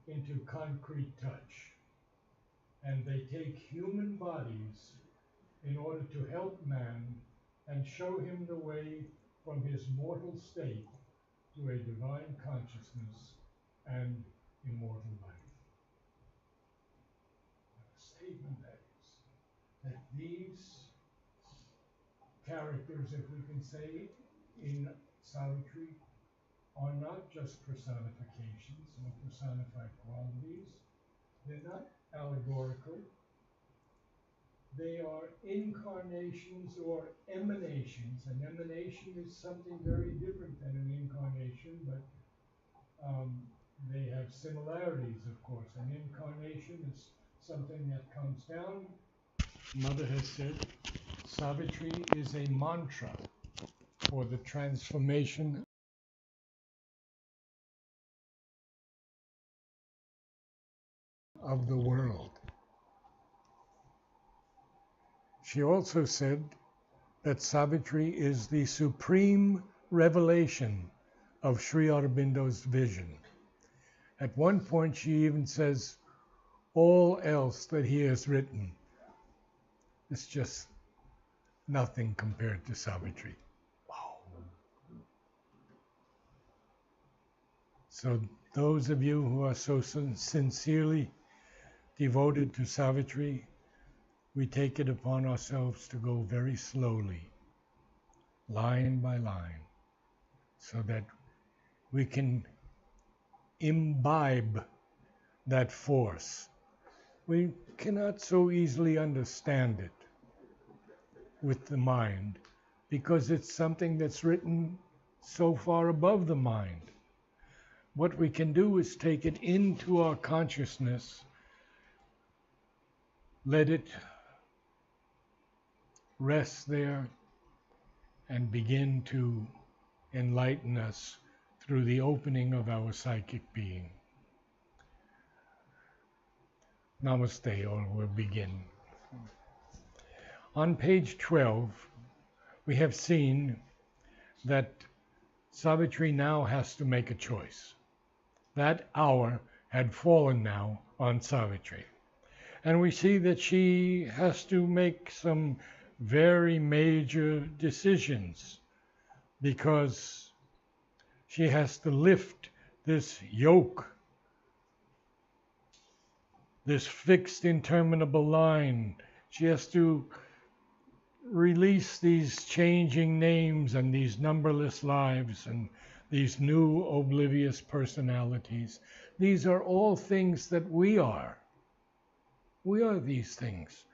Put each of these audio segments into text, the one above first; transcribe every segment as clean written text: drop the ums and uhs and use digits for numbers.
into concrete touch. And they take human bodies in order to help man and show him the way from his mortal state to a divine consciousness and immortal life. A statement that is that these characters, if we can say, in Savitri are not just personifications or personified qualities. They're not allegorical. They are incarnations or emanations. An emanation is something very different than an incarnation, but they have similarities, of course. An incarnation is something that comes down. Mother has said Savitri is a mantra for the transformation of the world. She also said that Savitri is the supreme revelation of Sri Aurobindo's vision. At one point, she even says, all else that he has written is just nothing compared to Savitri. Wow. So those of you who are so sincerely devoted to Savitri, we take it upon ourselves to go very slowly, line by line, so that we can imbibe that force. We cannot so easily understand it with the mind because it's something that's written so far above the mind. What we can do is take it into our consciousness, let it rest there, and begin to enlighten us through the opening of our psychic being. Namaste, or we'll begin. On page 12, we have seen that Savitri now has to make a choice. That hour had fallen now on Savitri. And we see that she has to make some very major decisions because she has to lift this yoke, this fixed interminable line. She has to release these changing names and these numberless lives and these new oblivious personalities. These are all things that we are. We are these things.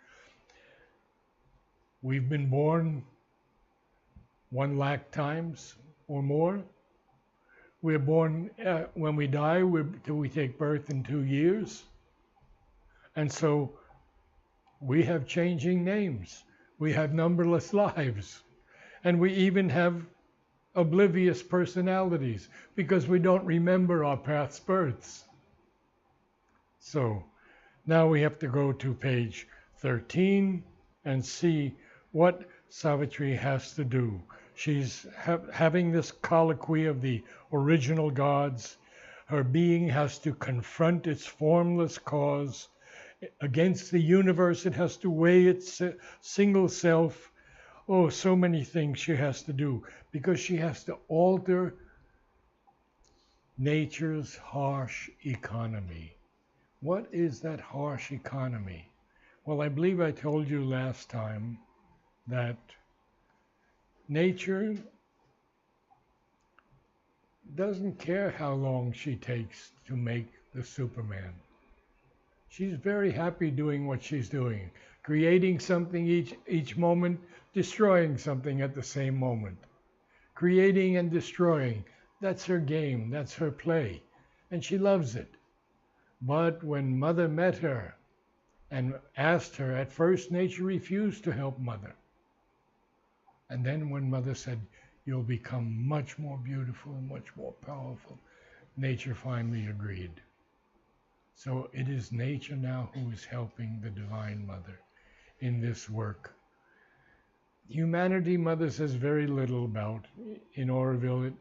We've been born 100,000 times or more. We're born, when we die, we take birth in 2 years. And so we have changing names. We have numberless lives. And we even have oblivious personalities because we don't remember our past births. So now we have to go to page 13 and see what Savitri has to do. She's having this colloquy of the original gods. Her being has to confront its formless cause. Against the universe, it has to weigh its single self. Oh, so many things she has to do because she has to alter nature's harsh economy. What is that harsh economy? Well, I believe I told you last time that nature doesn't care how long she takes to make the Superman. She's very happy doing what she's doing, creating something each moment, destroying something at the same moment. Creating and destroying, that's her game, that's her play, and she loves it. But when Mother met her and asked her, at first nature refused to help Mother. And then when Mother said, you'll become much more beautiful, much more powerful, nature finally agreed. So it is nature now who is helping the Divine Mother in this work. humanity, Mother says very little about. In Aurobindo,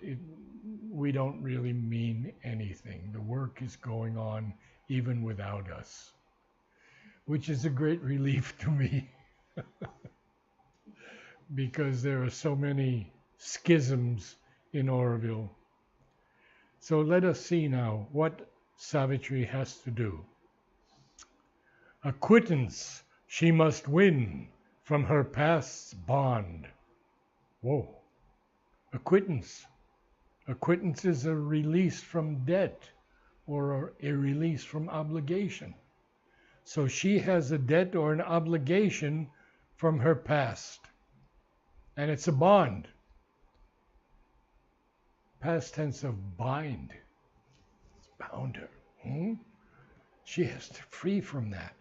we don't really mean anything. The work is going on even without us, which is a great relief to me because there are so many schisms in Aurobindo. So let us see now what Savitri has to do. Acquittance she must win from her past's bond. Whoa. Acquittance. Acquittance is a release from debt or a release from obligation. So she has a debt or an obligation from her past. And it's a bond. Past tense of bind. It's bound her. She has to free from that.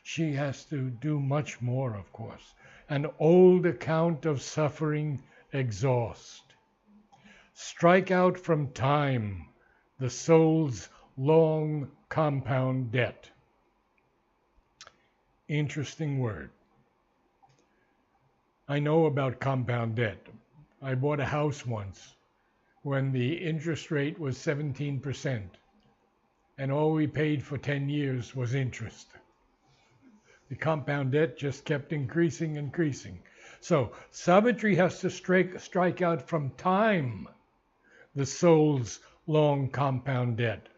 She has to do much more, of course. An old account of suffering exhaust. Strike out from time the soul's long compound debt. Interesting word. I know about compound debt. I bought a house once when the interest rate was 17%, and all we paid for 10 years was interest. The compound debt just kept increasing. So Savitri has to strike out from time the soul's long compound debt.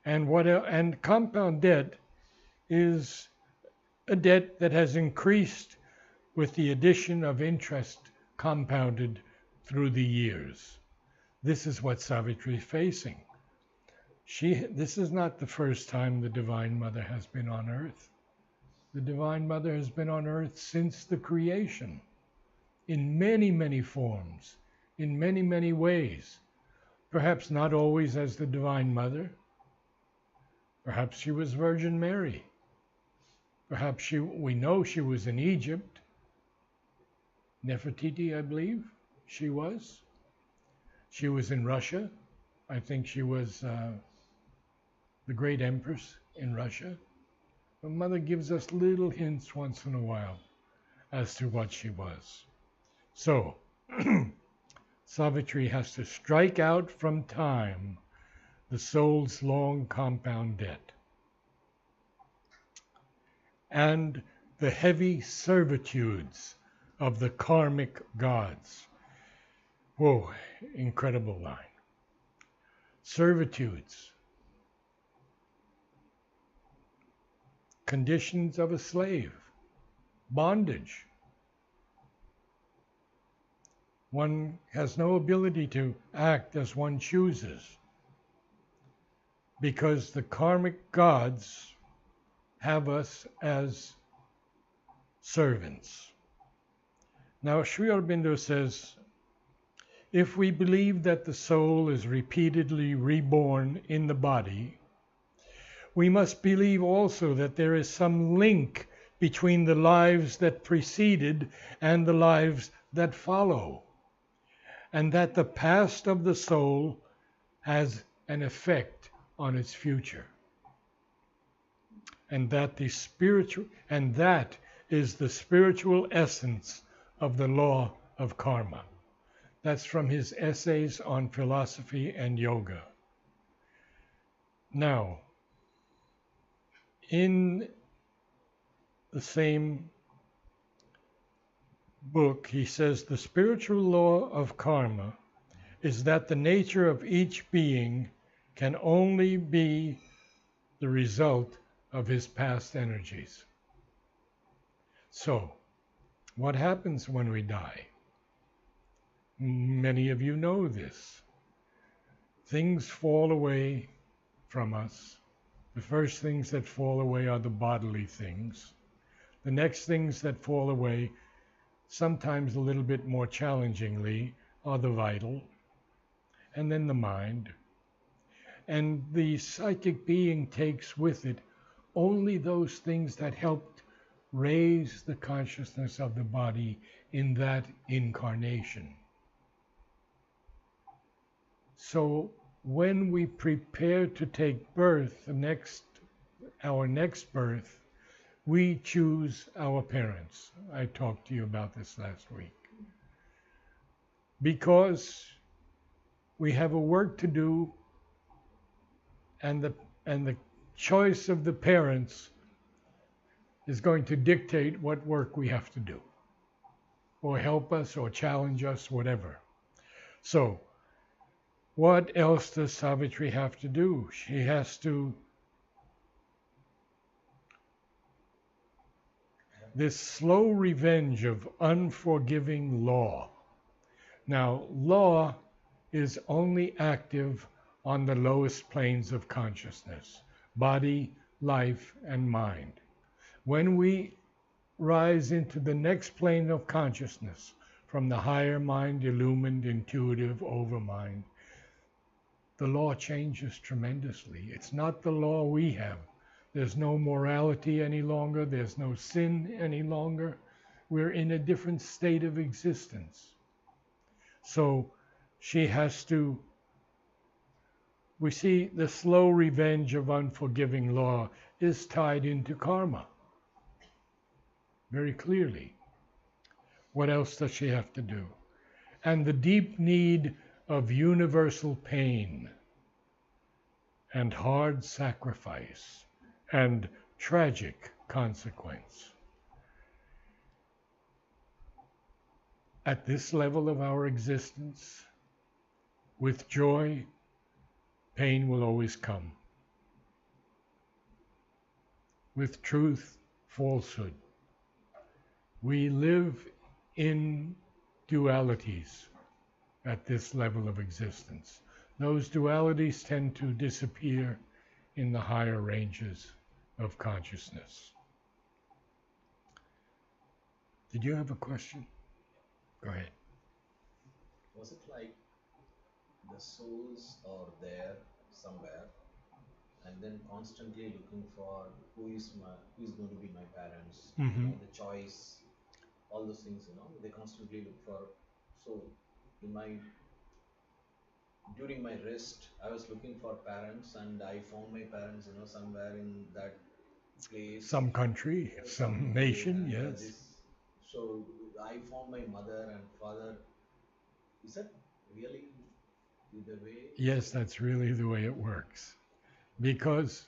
And compound debt is a debt that has increased with the addition of interest compounded through the years. This is what Savitri is facing. This is not the first time the Divine Mother has been on earth. The Divine Mother has been on earth since the creation, in many, many forms, in many, many ways. Perhaps not always as the Divine Mother. Perhaps she was Virgin Mary. Perhaps we know she was in Egypt. Nefertiti, I believe she was. She was in Russia. I think she was the great empress in Russia. But Mother gives us little hints once in a while as to what she was. So, Savitri has to strike out from time the soul's long compound debt and the heavy servitudes of the karmic gods. Whoa, incredible line. Servitudes. Conditions of a slave. Bondage. One has no ability to act as one chooses because the karmic gods have us as servants. Now, Sri Aurobindo says, if we believe that the soul is repeatedly reborn in the body, we must believe also that there is some link between the lives that preceded and the lives that follow, and that the past of the soul has an effect on its future. And that is the spiritual essence of the law of karma. That's from his essays on philosophy and yoga. Now, in the same book, he says the spiritual law of karma is that the nature of each being can only be the result of his past energies. So, what happens when we die? Many of you know this. Things fall away from us. The first things that fall away are the bodily things. The next things that fall away, sometimes a little bit more challengingly, are the vital, and then the mind. And the psychic being takes with it only those things that helped raise the consciousness of the body in that incarnation. So when we prepare to take birth, our next birth, We choose our parents. I talked to you about this last week. Because we have a work to do, and the choice of the parents is going to dictate what work we have to do, or help us, or challenge us, whatever. So, what else does Savitri have to do? She has to, this slow revenge of unforgiving law. Now, law is only active on the lowest planes of consciousness, body, life, and mind. When we rise into the next plane of consciousness, from the higher mind, illumined, intuitive, overmind, the law changes tremendously. It's not the law we have. There's no morality any longer. There's no sin any longer. We're in a different state of existence. So she has to, we see the slow revenge of unforgiving law is tied into karma very clearly. What else does she have to do? And the deep need of universal pain and hard sacrifice and tragic consequence. At this level of our existence, with joy, pain will always come. With truth, falsehood. We live in dualities at this level of existence. Those dualities tend to disappear in the higher ranges of consciousness. Did you have a question? Go ahead. Was it like the souls are there somewhere and then constantly looking for who is going to be my parents, the choice, all those things, they constantly look for. So during my rest, I was looking for parents, and I found my parents, somewhere in that place. Some country, some nation, yes. So I found my mother and father. Is that really the way? Yes, that's really the way it works. Because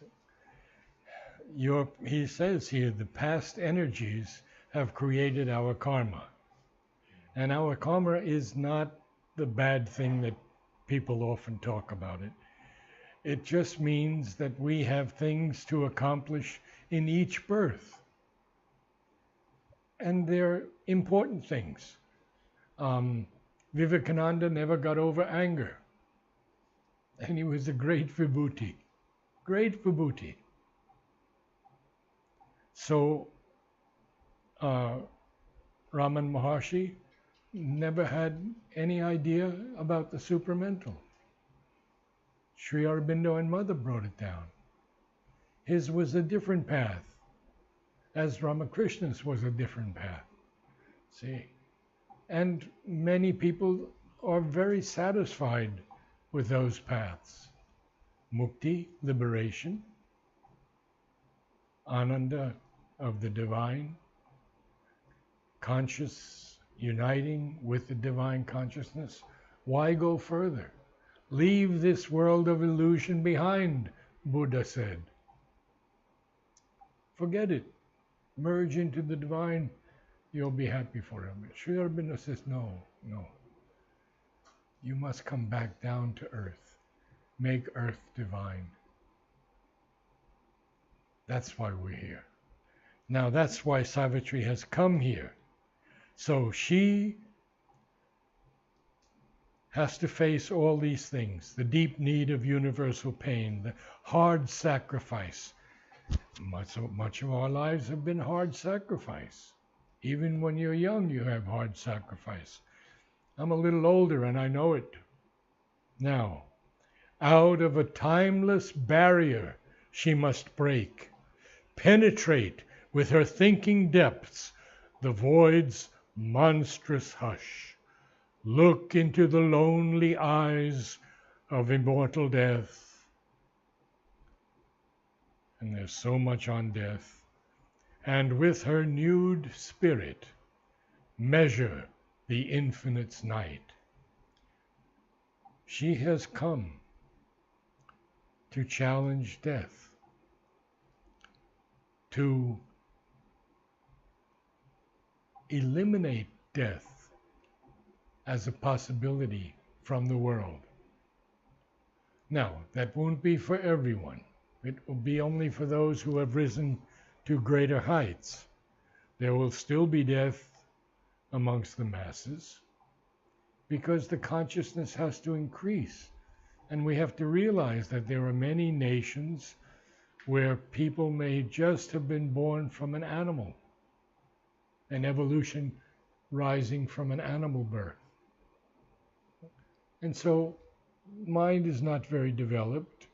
he says here, the past energies have created our karma. And our karma is not the bad thing that people often talk about it. It just means that we have things to accomplish in each birth. And they're important things. Vivekananda never got over anger. And he was a great vibhuti. Great vibhuti. So, Raman Maharshi never had any idea about the supramental. Sri Aurobindo and Mother brought it down. His was a different path, as Ramakrishna's was a different path. See? And many people are very satisfied with those paths. Mukti, liberation, Ananda of the divine, conscious, uniting with the divine consciousness. Why go further? Leave this world of illusion behind, Buddha said. Forget it. Merge into the divine, you'll be happy forever. Sri Aurobindo says, no. You must come back down to earth. Make earth divine. That's why we're here. Now that's why Savitri has come here. So she has to face all these things, the deep need of universal pain, the hard sacrifice. Much of our lives have been hard sacrifice. Even when you're young, you have hard sacrifice. I'm a little older and I know it. Now, out of a timeless barrier she must break, penetrate with her thinking depths the void's monstrous hush, look into the lonely eyes of immortal death. And there's so much on death. and with her nude spirit measure the infinite's night. She has come to challenge death, to eliminate death as a possibility from the world. Now, that won't be for everyone. It will be only for those who have risen to greater heights. There will still be death amongst the masses because the consciousness has to increase. And we have to realize that there are many nations where people may just have been born from an animal, an evolution rising from an animal birth. And so mind is not very developed,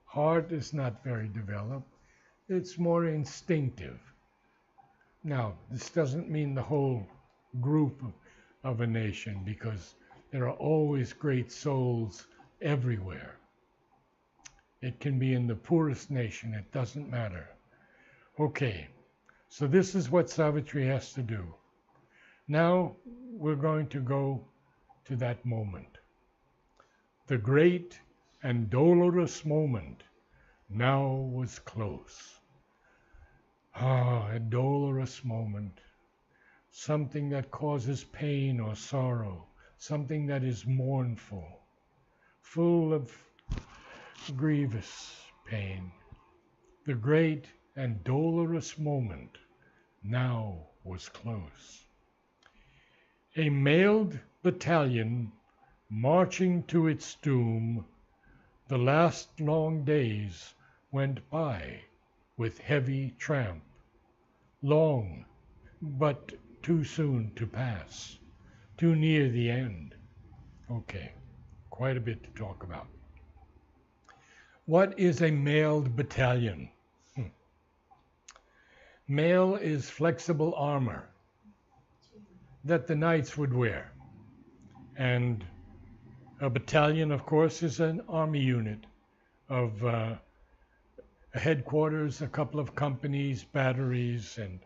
heart is not very developed, it's more instinctive. Now, this doesn't mean the whole group of a nation, because there are always great souls everywhere. It can be in the poorest nation, it doesn't matter. Okay, so this is what Savitri has to do. Now we're going to go to that moment. The great and dolorous moment now was close. Ah, a dolorous moment. Something that causes pain or sorrow, something that is mournful, full of grievous pain. The great and dolorous moment now was close. A mailed battalion marching to its doom, the last long days went by with heavy tramp, long, but too soon to pass, too near the end. Okay, quite a bit to talk about. What is a mailed battalion? Mail is flexible armor that the knights would wear. And a battalion, of course, is an army unit of a headquarters, a couple of companies, batteries, and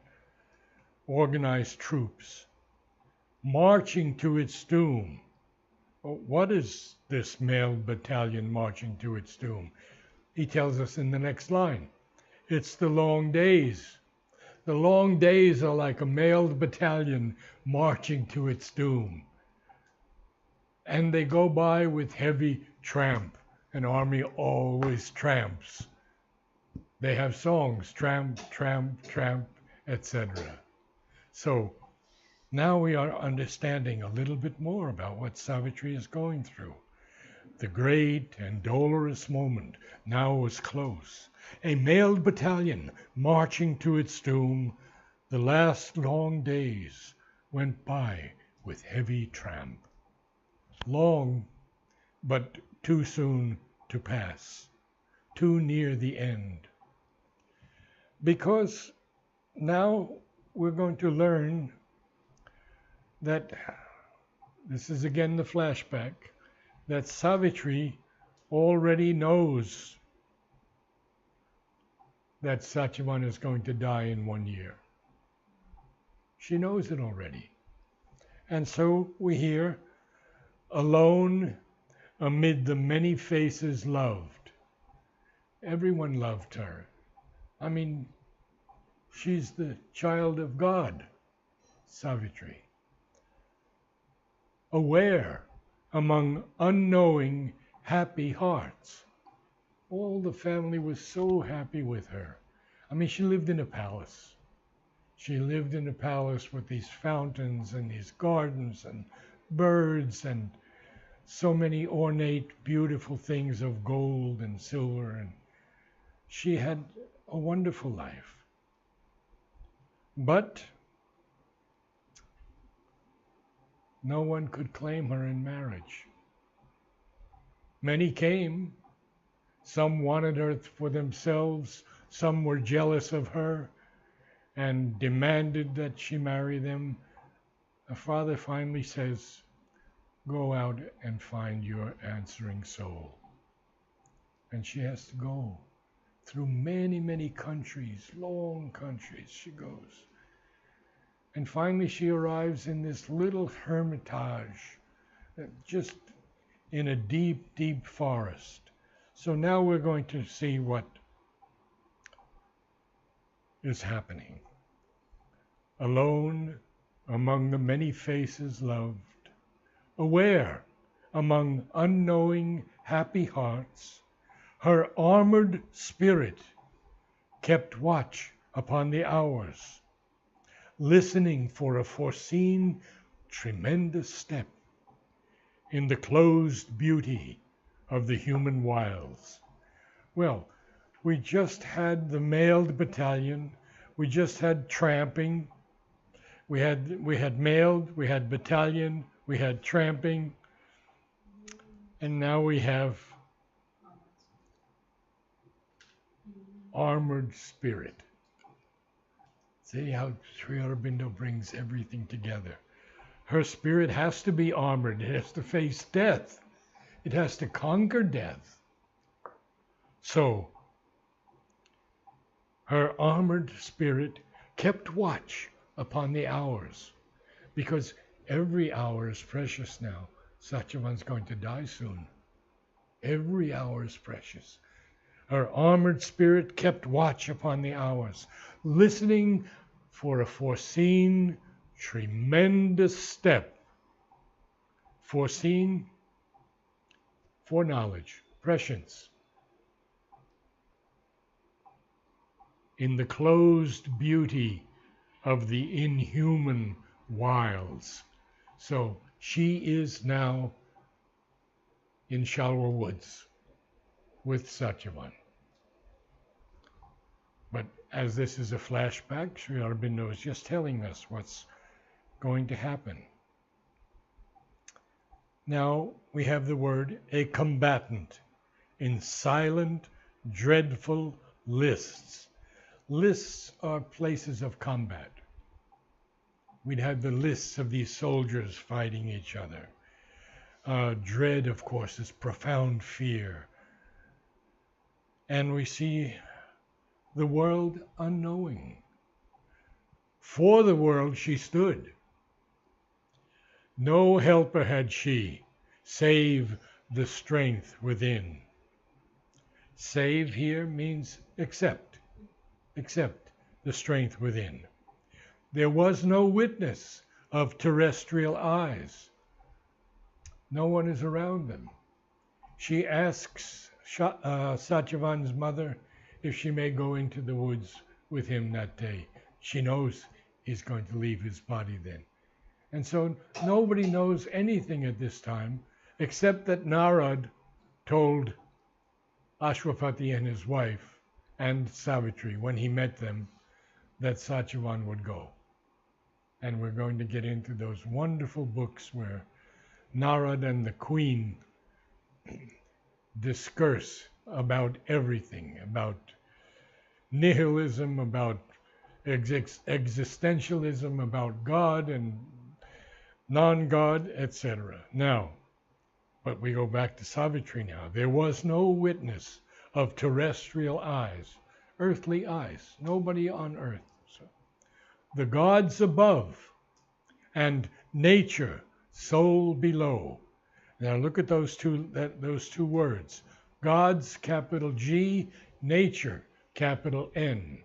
organized troops marching to its doom. What is this mailed battalion marching to its doom? He tells us in the next line. It's the long days. The long days are like a mailed battalion marching to its doom. And they go by with heavy tramp. An army always tramps. They have songs, tramp, tramp, tramp, etc. So now we are understanding a little bit more about what Savitri is going through. The great and dolorous moment now was close. A mailed battalion marching to its doom. The last long days went by with heavy tramp. Long, but too soon to pass, too near the end. Because now we're going to learn that, this is again the flashback, that Savitri already knows that Satyavan is going to die in 1 year. She knows it already. And so we hear, alone amid the many faces loved. Everyone loved her. I mean, she's the child of God, Savitri. Aware among unknowing, happy hearts. All the family was so happy with her. I mean, she lived in a palace. She lived in a palace with these fountains and these gardens and birds and so many ornate, beautiful things of gold and silver. And she had a wonderful life. But no one could claim her in marriage. Many came. Some wanted her for themselves. Some were jealous of her and demanded that she marry them. Her father finally says, go out and find your answering soul. And she has to go through many, many countries, long countries she goes. And finally she arrives in this little hermitage, just in a deep, deep forest. So now we're going to see what is happening. Alone among the many faces loved, aware among unknowing happy hearts, her armored spirit kept watch upon the hours, listening for a foreseen tremendous step in the closed beauty of the human wilds. Well, we just had the mailed battalion, we just had tramping, we had mailed, we had battalion, we had tramping, and now we have armored spirit. See how Sri Aurobindo brings everything together. Her spirit has to be armored. It has to face death. It has to conquer death. So, her armored spirit kept watch upon the hours, because every hour is precious now. Satyavan's going to die soon. Every hour is precious. Her armored spirit kept watch upon the hours, listening for a foreseen tremendous step. Foreseen, foreknowledge, prescience. In the closed beauty of the inhuman wilds. So she is now in Shalwa Woods with Satyavan. But as this is a flashback, Sri Aurobindo is just telling us what's going to happen. Now we have the word a combatant in silent, dreadful lists. Lists are places of combat. We'd have the lists of these soldiers fighting each other. Dread, of course, is profound fear. And we see the world unknowing. For the world she stood. No helper had she, save the strength within. Save here means accept the strength within. There was no witness of terrestrial eyes. No one is around them. She asks Satyavan's mother if she may go into the woods with him that day. She knows he's going to leave his body then. And so nobody knows anything at this time except that Narad told Ashwapati and his wife and Savitri when he met them that Satyavan would go. And we're going to get into those wonderful books where Narad and the queen discourse about everything, about nihilism, about existentialism, about God and non-God, etc. Now, but we go back to Savitri now. There was no witness of terrestrial eyes, earthly eyes, nobody on earth. So, the gods above and nature, soul below. Now look at those two words. Gods, capital G, nature, capital N.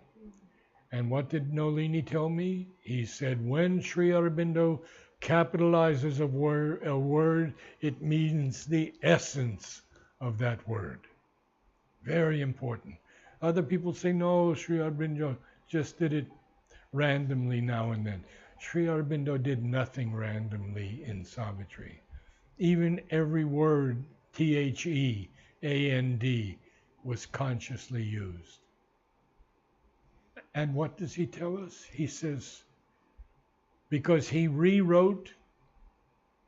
And what did Nolini tell me? He said, when Sri Aurobindo capitalizes a word, it means the essence of that word. Very important. Other people say, no, Sri Aurobindo just did it randomly now and then. Sri Aurobindo did nothing randomly in Savitri. Even every word, THE, AND, was consciously used. And what does he tell us? He says, because he rewrote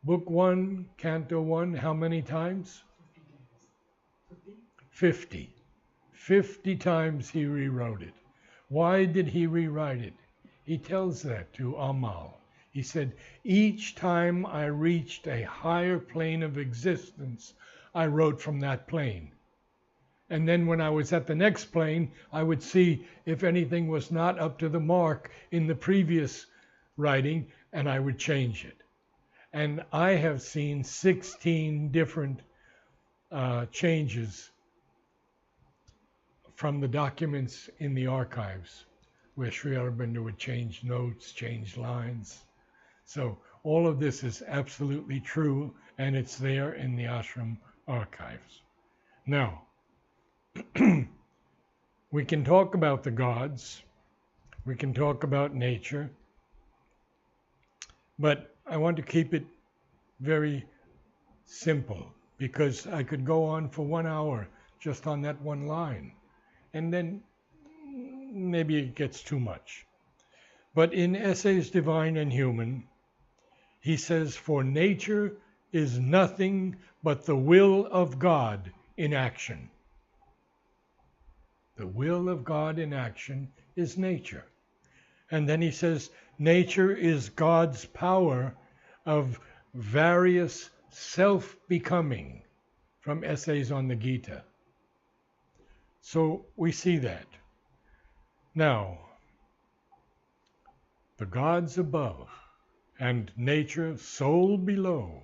Book 1, Canto 1, how many times? 50. 50 times he rewrote it. Why did he rewrite it? He tells that to Amal. He said, each time I reached a higher plane of existence, I wrote from that plane. And then when I was at the next plane, I would see if anything was not up to the mark in the previous writing, and I would change it. And I have seen 16 different changes from the documents in the archives, where Sri Aurobindo would change notes, change lines. So all of this is absolutely true, and it's there in the ashram archives. Now, we can talk about the gods, we can talk about nature, but I want to keep it very simple, because I could go on for 1 hour just on that one line, and then maybe it gets too much. But in Essays Divine and Human, he says, "For nature is nothing but the will of God in action." The will of God in action is nature. And then he says, nature is God's power of various self-becoming, from Essays on the Gita. So we see that. Now, the gods above and nature, soul below,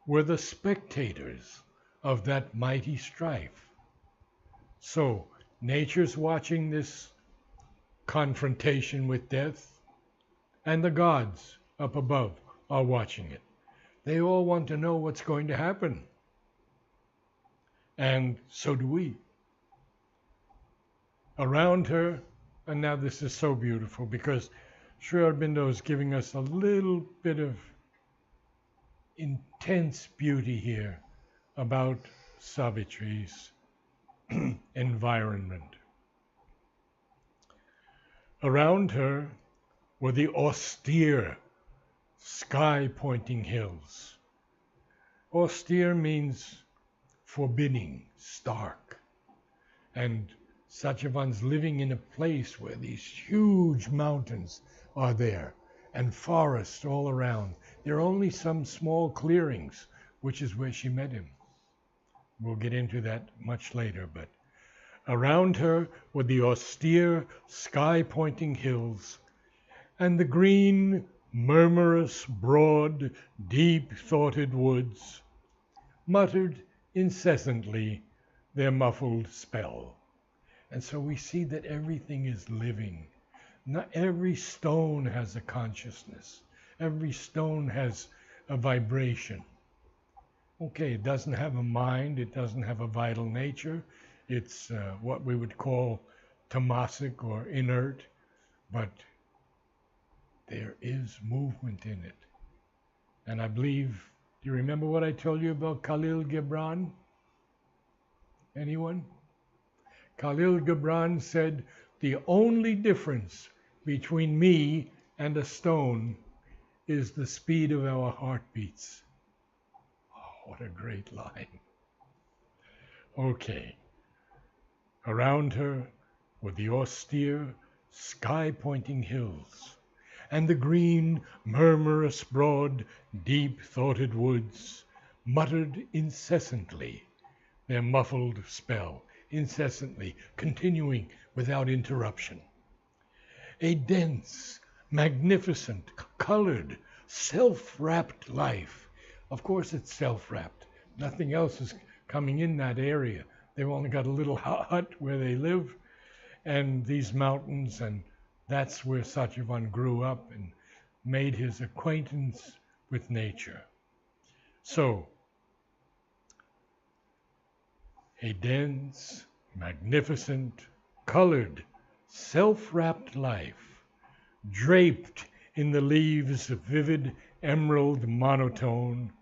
were the spectators of that mighty strife. So nature's watching this confrontation with death, and the gods up above are watching it. They all want to know what's going to happen. And so do we. Around her, and now this is so beautiful, because Sri Aurobindo is giving us a little bit of intense beauty here about Savitri's environment. Around her were the austere, sky-pointing hills. Austere means forbidding, stark. And Satyavan's living in a place where these huge mountains are there and forests all around. There are only some small clearings, which is where she met him. We'll get into that much later, but around her were the austere, sky-pointing hills, and the green, murmurous, broad, deep-thoughted woods muttered incessantly their muffled spell. And so we see that everything is living. Not every stone has a consciousness. Every stone has a vibration. Okay, it doesn't have a mind, it doesn't have a vital nature. It's what we would call tamasic or inert, but there is movement in it. And I believe, do you remember what I told you about Khalil Gibran? Anyone? Khalil Gibran said, "The only difference between me and a stone is the speed of our heartbeats." Oh, what a great line. Okay. Around her were the austere, sky-pointing hills, and the green, murmurous, broad, deep-thoughted woods muttered incessantly their muffled spell, incessantly, continuing without interruption. A dense, magnificent, colored, self-wrapped life. Of course it's self-wrapped. Nothing else is coming in that area. They've only got a little hut where they live, and these mountains, and that's where Satyavan grew up and made his acquaintance with nature. So, a dense, magnificent, colored, self-wrapped life, draped in the leaves of vivid emerald monotone.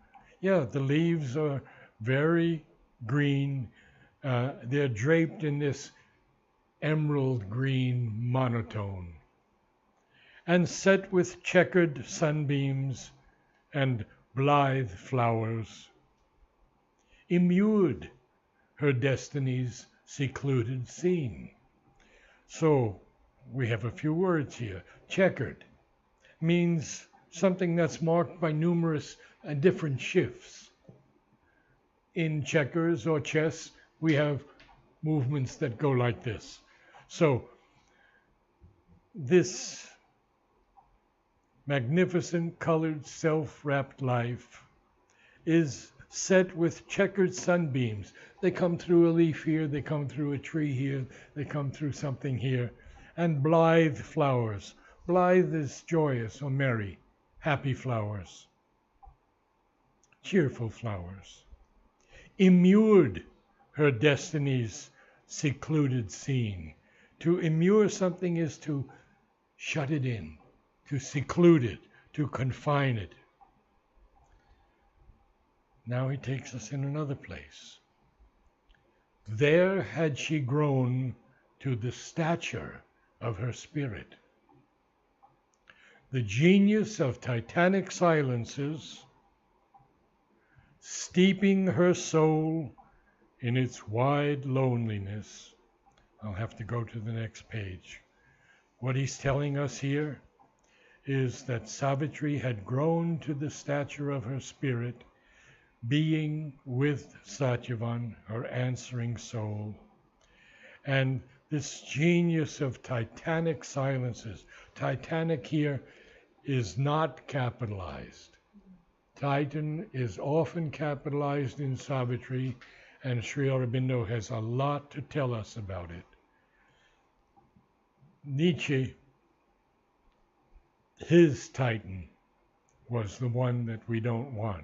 Yeah, the leaves are very green. They're draped in this emerald green monotone, and set with checkered sunbeams and blithe flowers. Immured her destiny's secluded scene. So we have a few words here. Checkered means something that's marked by numerous different shifts. In checkers or chess, we have movements that go like this. So this magnificent colored self-wrapped life is set with checkered sunbeams. They come through a leaf here, they come through a tree here, they come through something here, and blithe flowers. Blithe is joyous or merry, happy flowers, cheerful flowers. Immured her destiny's secluded scene. To immure something is to shut it in, to seclude it, to confine it. Now he takes us in another place. There had she grown to the stature of her spirit. The genius of titanic silences, steeping her soul in its wide loneliness. I'll have to go to the next page. What he's telling us here is that Savitri had grown to the stature of her spirit, being with Satyavan, her answering soul. And this genius of titanic silences, titanic here is not capitalized. Titan is often capitalized in Savitri, and Sri Aurobindo has a lot to tell us about it. Nietzsche, his Titan was the one that we don't want,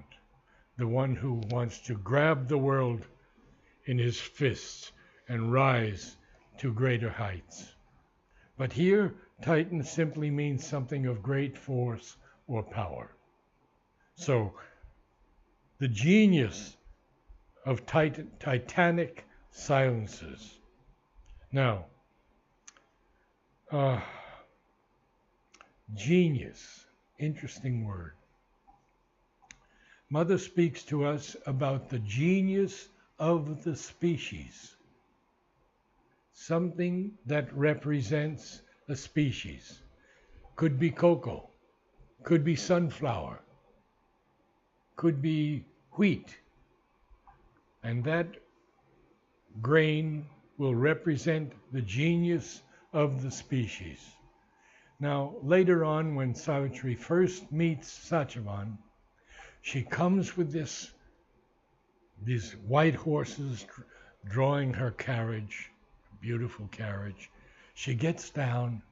the one who wants to grab the world in his fists and rise to greater heights. But here, Titan simply means something of great force or power. So, the genius of titanic silences. Now, genius, interesting word. Mother speaks to us about the genius of the species, something that represents a species. Could be cocoa, could be sunflower, could be wheat, and that grain will represent the genius of the species. Now, later on, when Savitri first meets Satyavan, she comes with these white horses drawing her carriage, beautiful carriage. She gets down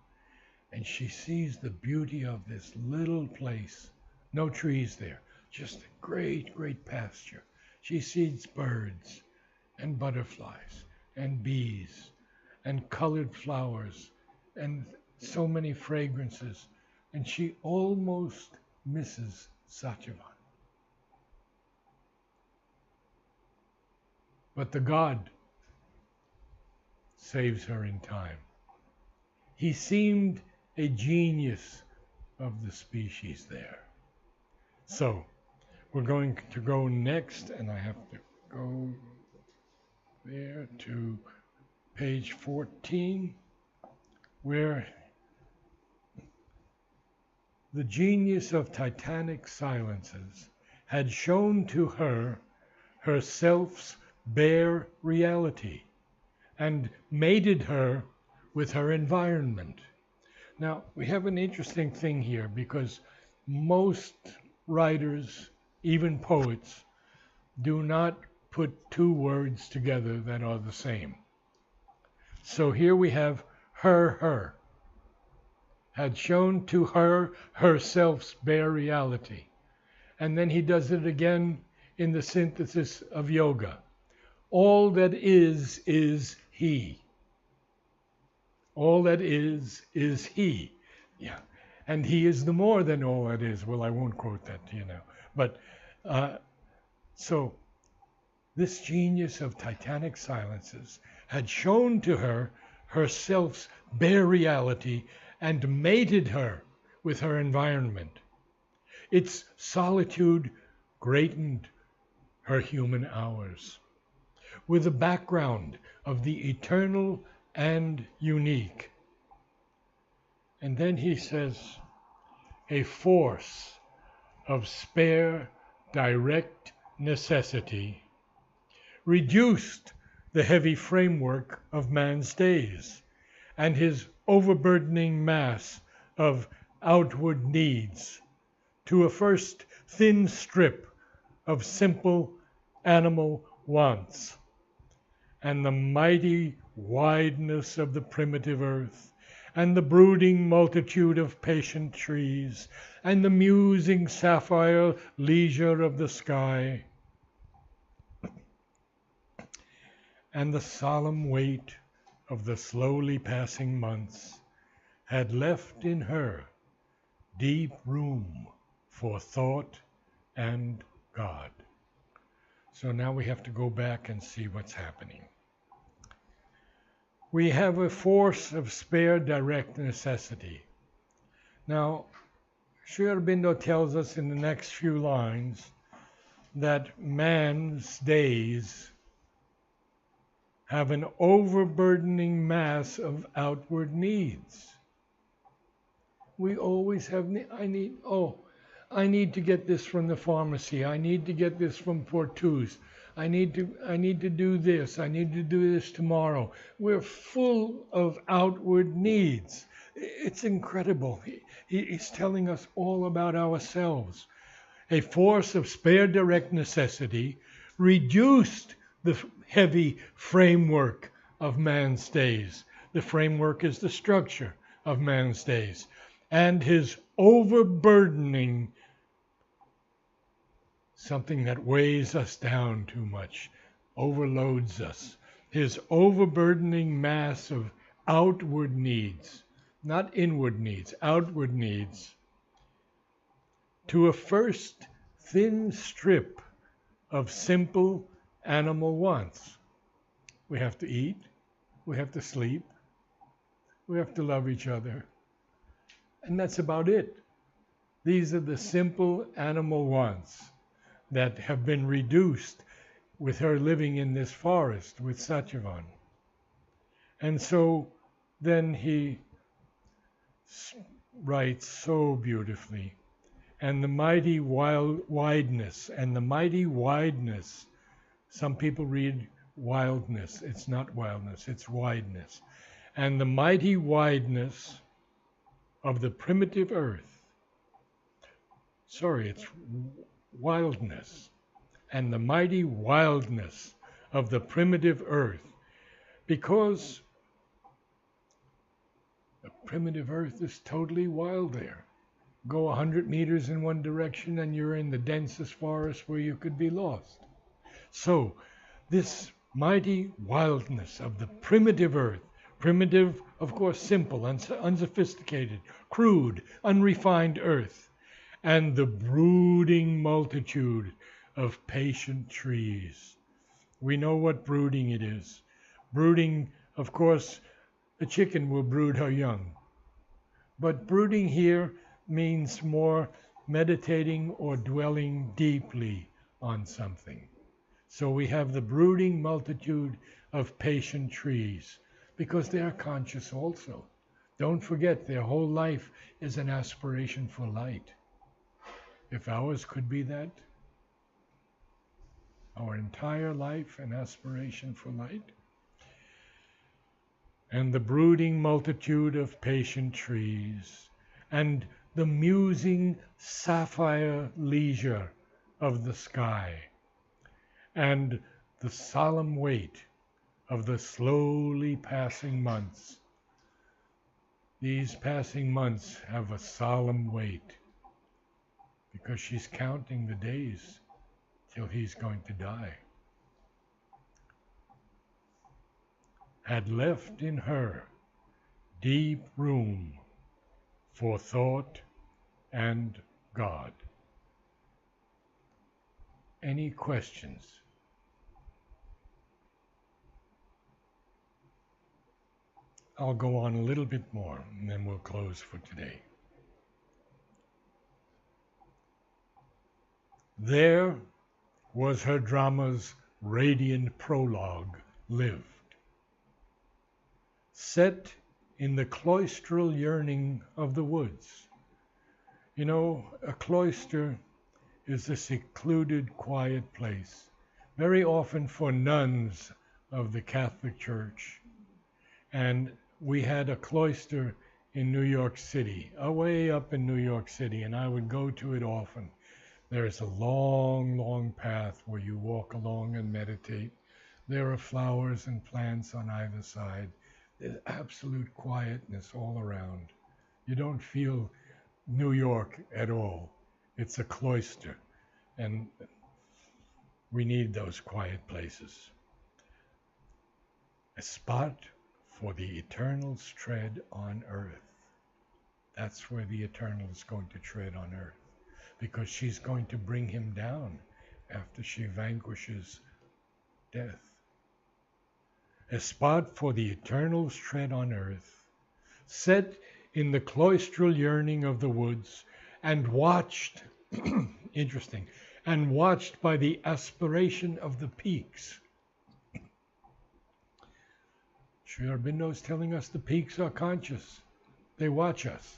and she sees the beauty of this little place. No trees there, just a great, great pasture. She sees birds and butterflies and bees and colored flowers and so many fragrances. And she almost misses Satyavan. But the god saves her in time. He seemed a genius of the species there. So, we're going to go next, and I have to go there to page 14, where the genius of titanic silences had shown to her herself's bare reality and mated her with her environment. Now, we have an interesting thing here because most writers, even poets, do not put two words together that are the same. So here we have her, had shown to her herself's bare reality. And then he does it again in the synthesis of yoga. All that is he. All that is he. Yeah. And he is the more than all that is. Well, I won't quote that to you now. But so this genius of titanic silences had shown to her herself's bare reality and mated her with her environment. Its solitude greatened her human hours with a background of the eternal and unique. And then he says, a force of spare, direct necessity, reduced the heavy framework of man's days and his overburdening mass of outward needs to a first thin strip of simple animal wants, and the mighty wideness of the primitive earth, and the brooding multitude of patient trees, and the musing sapphire leisure of the sky, and the solemn weight of the slowly passing months, had left in her deep room for thought and God. So now we have to go back and see what's happening. We have a force of spare direct necessity. Now, Sri Aurobindo tells us in the next few lines that man's days have an overburdening mass of outward needs. We always have, I need to get this from the pharmacy. I need to get this from Portus. I need to do this. I need to do this tomorrow. We're full of outward needs. It's incredible. He's telling us all about ourselves. A force of spare direct necessity reduced the heavy framework of man's days. The framework is the structure of man's days. And his overburdening, something that weighs us down too much, overloads us. His overburdening mass of outward needs, not inward needs, outward needs, to a first thin strip of simple animal wants. We have to eat, we have to sleep, we have to love each other, and that's about it. These are the simple animal wants that have been reduced with her living in this forest with Satyavan. And so then he writes so beautifully, and the mighty wideness, and the mighty wideness, some people read wildness, it's not wildness, it's wideness, and the mighty wideness of the primitive earth, it's wildness, and the mighty wildness of the primitive earth, because the primitive earth is totally wild there. Go 100 meters in one direction and you're in the densest forest where you could be lost. So this mighty wildness of the primitive earth, primitive, of course, simple, unsophisticated, crude, unrefined earth, and the brooding multitude of patient trees. We know what brooding it is. Brooding, of course, a chicken will brood her young. But brooding here means more meditating or dwelling deeply on something. So we have the brooding multitude of patient trees, because they are conscious also. Don't forget, their whole life is an aspiration for light. If ours could be that, our entire life an aspiration for light. And the brooding multitude of patient trees, and the musing sapphire leisure of the sky, and the solemn weight of the slowly passing months. These passing months have a solemn weight, because she's counting the days till he's going to die. Had left in her deep room for thought and God. Any questions? I'll go on a little bit more and then we'll close for today. There was her drama's radiant prologue lived, set in the cloistral yearning of the woods. You know, a cloister is a secluded, quiet place, very often for nuns of the Catholic Church. And we had a cloister in New York City, away up in New York City, and I would go to it often. There's a long, long path where you walk along and meditate. There are flowers and plants on either side. There's absolute quietness all around. You don't feel New York at all. It's a cloister, and we need those quiet places. A spot for the Eternal's tread on earth. That's where the Eternal is going to tread on earth, because she's going to bring him down after she vanquishes death. A spot for the Eternal's tread on earth, set in the cloistral yearning of the woods, and watched, interesting, and watched by the aspiration of the peaks. Sri Aurobindo is telling us the peaks are conscious. They watch us.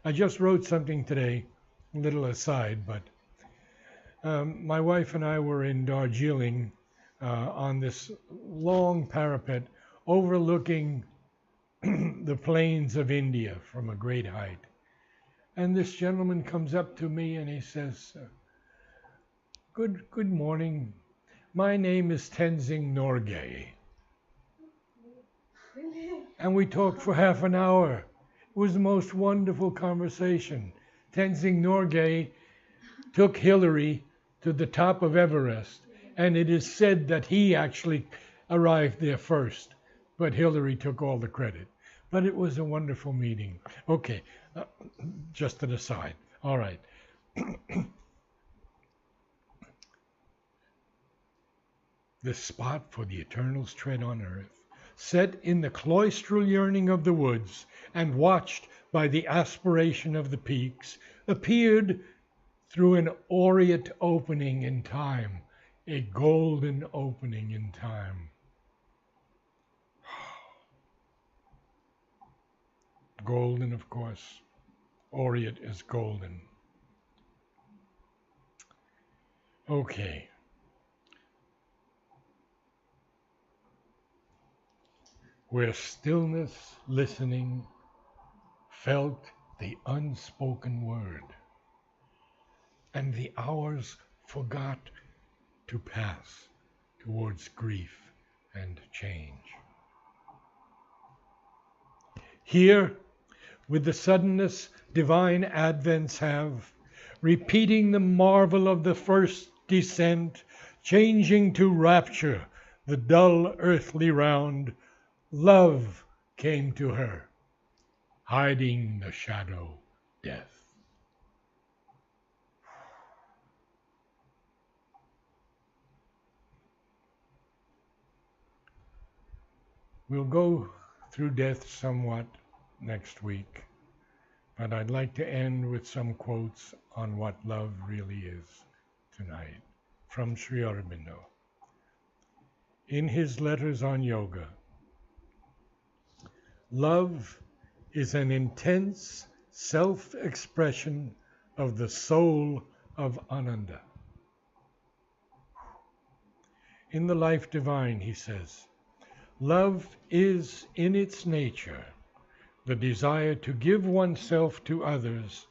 I just wrote something today, a little aside, but my wife and I were in Darjeeling on this long parapet overlooking the plains of India from a great height. And this gentleman comes up to me and he says, Good morning. My name is Tenzing Norgay. And we talked for half an hour. It was the most wonderful conversation. Tenzing Norgay took Hillary to the top of Everest, and it is said that he actually arrived there first, but Hillary took all the credit. But it was a wonderful meeting. Okay, just an aside. All right. The spot for the Eternal's tread on earth, set in the cloistral yearning of the woods and watched by the aspiration of the peaks, appeared through an aureate opening in time, a golden opening in time. Golden, of course. Aureate is golden. Okay. Where stillness, listening, felt the unspoken word, and the hours forgot to pass towards grief and change. Here, with the suddenness divine advents have, repeating the marvel of the first descent, changing to rapture the dull earthly round, love came to her, hiding the shadow death. We'll go through death somewhat next week, but I'd like to end with some quotes on what love really is tonight from Sri Aurobindo. In his letters on yoga, love is an intense self-expression of the soul of Ananda. In the Life Divine, he says, love is in its nature the desire to give oneself to others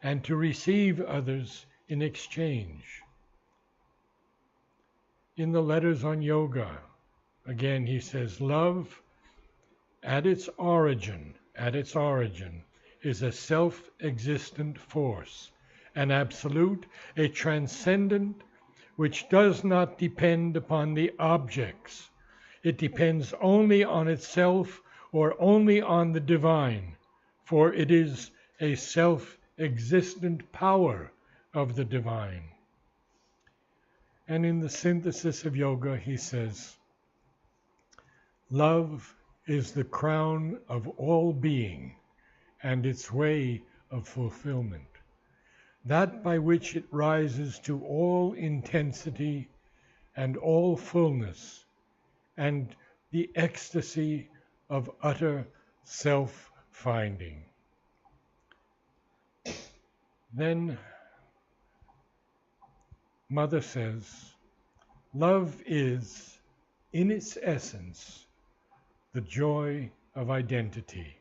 and to receive others in exchange. In the letters on yoga, again he says, love at its origin, is a self-existent force, an absolute, a transcendent, which does not depend upon the objects. It depends only on itself or only on the divine, for it is a self-existent power of the divine. And in the synthesis of yoga, he says, love is the crown of all being and its way of fulfillment, that by which it rises to all intensity and all fullness and the ecstasy of utter self-finding. Then Mother says, love is in its essence, the joy of identity.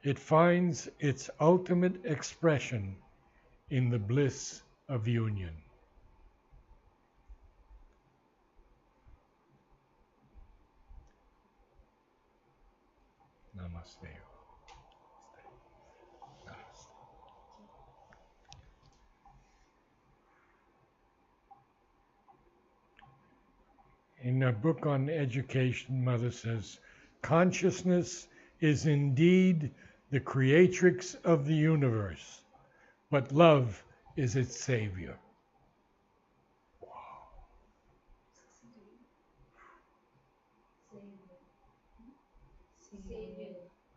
It finds its ultimate expression in the bliss of union. Namaste. In a book on education, Mother says, consciousness is indeed the creatrix of the universe, but love is its savior.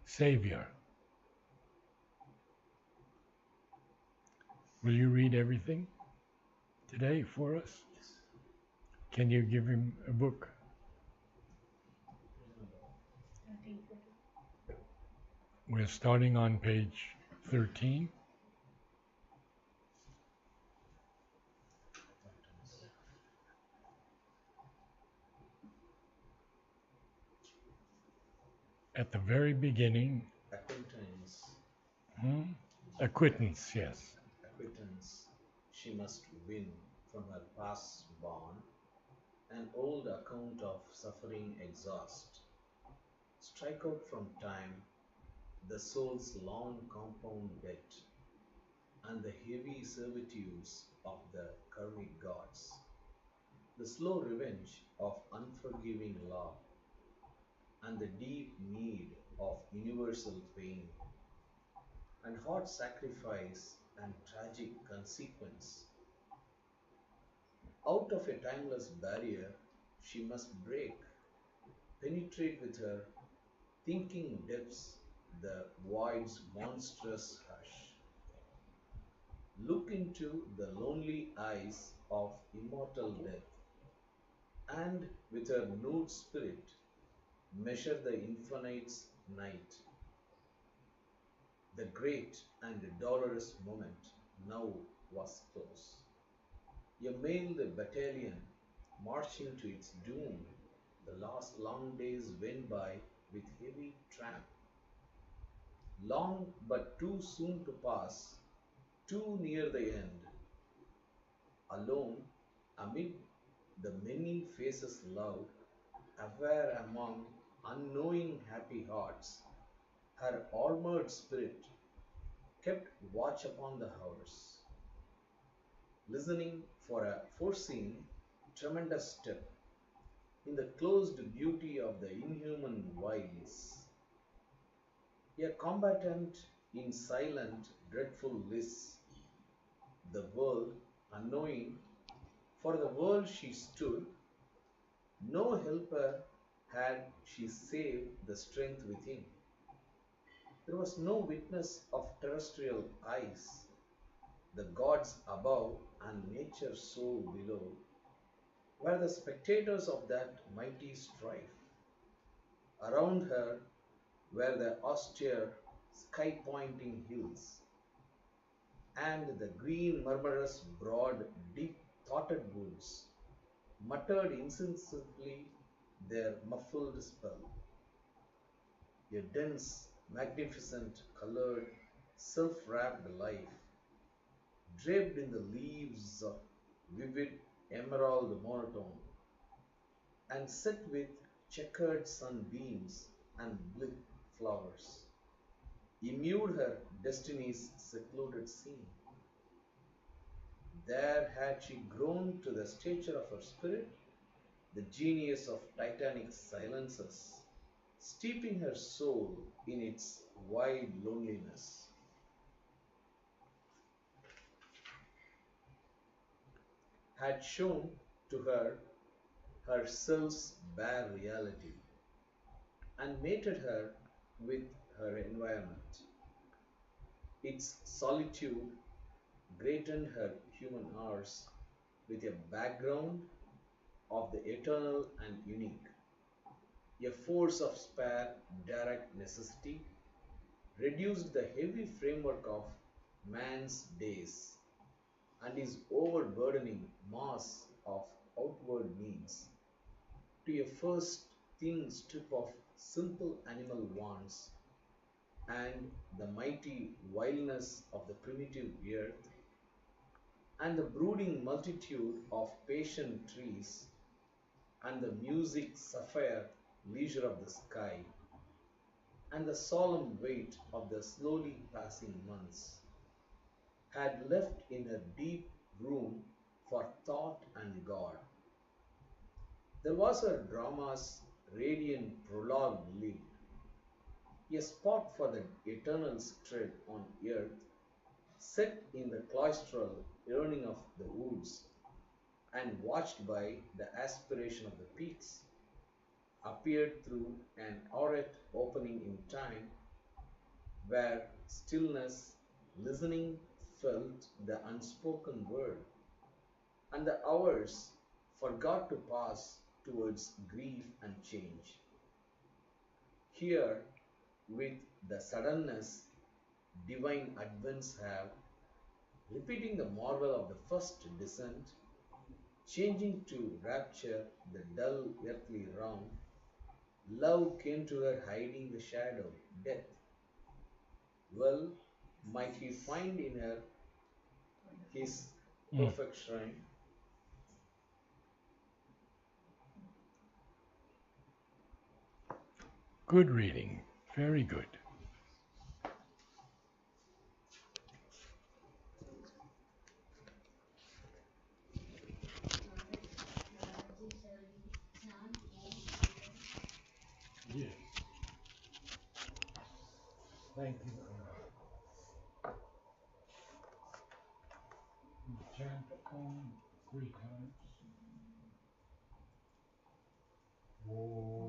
Savior. Will you read everything today for us? Can you give him a book? We're starting on page 13. At the very beginning, Acquaintance, acquittance, yes. acquittance, she must win from her past born, an old account of suffering exhaust. Strike out from time the soul's long compound debt and the heavy servitudes of the karmic gods, the slow revenge of unforgiving love, and the deep need of universal pain, and hard sacrifice and tragic consequence. Out of a timeless barrier she must break, penetrate with her thinking depths the void's monstrous hush, look into the lonely eyes of immortal death, and with her nude spirit measure the infinite's night. The great and dolorous moment now was close. A mailed battalion marching to its doom, the last long days went by with heavy tramp, long but too soon to pass, too near the end. Alone, amid the many faces loved, aware among unknowing happy hearts, her armored spirit kept watch upon the hours, listening for a foreseen tremendous step in the closed beauty of the inhuman wilds. A combatant in silent, dreadful bliss, the world unknowing, for the world she stood, no helper had she save the strength within. There was no witness of terrestrial eyes, the gods above and nature so below were the spectators of that mighty strife. Around her were the austere, sky pointing hills, and the green, murmurous, broad, deep thoughted woods muttered insensibly their muffled spell. A dense, magnificent, colored, self wrapped life, draped in the leaves of vivid emerald monotone, and set with checkered sunbeams and bleak flowers, immured her destiny's secluded scene. There had she grown to the stature of her spirit, the genius of titanic silences, steeping her soul in its wide loneliness. Had shown to her her self's bare reality, and mated her with her environment. Its solitude greatened her human hours with a background of the eternal and unique, a force of spare, direct necessity, reduced the heavy framework of man's days and his overburdening mass of outward needs. to a first thin strip of simple animal wants and the mighty wildness of the primitive earth and the brooding multitude of patient trees and the music sapphire leisure of the sky and the solemn weight of the slowly passing months, had left in her deep room for thought and God. There was her drama's radiant prologue lit, a spot for the eternal tread on earth, set in the cloistral yearning of the woods, and watched by the aspiration of the peaks, appeared through an aureate opening in time, where stillness, listening, felt the unspoken word, and the hours forgot to pass towards grief and change. Here, with the suddenness divine advents have, repeating the marvel of the first descent, changing to rapture the dull earthly round, love came to her hiding the shadow, death. Well, might he find in her his Mm. perfect shrine? Good reading. Very good. Yes. Thank you. Chant Om 3 times. Om.